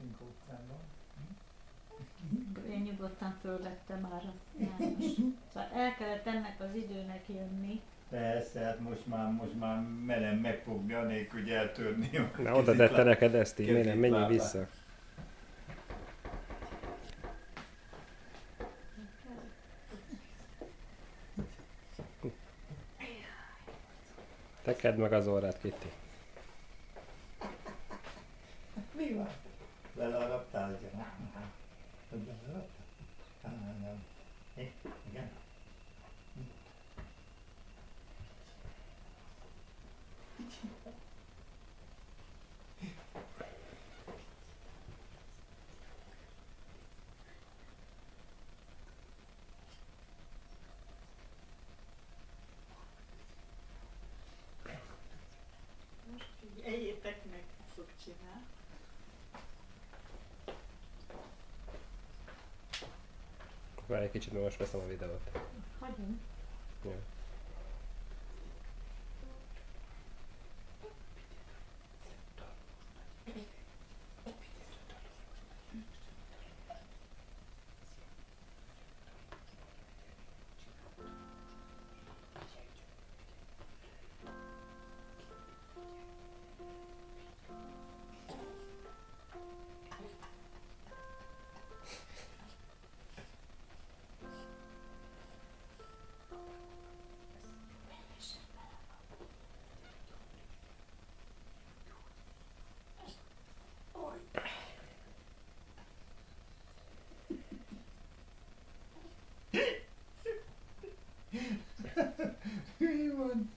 Katinka utcában. Én nyugodtan fölvettem már a János. Szóval el kellett ennek az időnek jönni. Persze, hát most már merem megfogni, anélkül, hogy eltörni a Na, oda tette neked ezt így, miért nem menjünk vissza? Tekedd meg az orrát, Kitty. Mi van? Lelarabtál, ugye? Lelarabtál? Nem. Igen? Egyétek meg, fog csinálni. Várj egy kicsit, mert most veszem a videót. Hagyom. Jó. Mi van?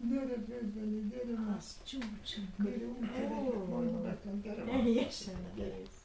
Gyere főfelé, gyere már! Az csúcsunk. Gyere, gyere, Ó, mondom nekem, gyere már! teljesen kész.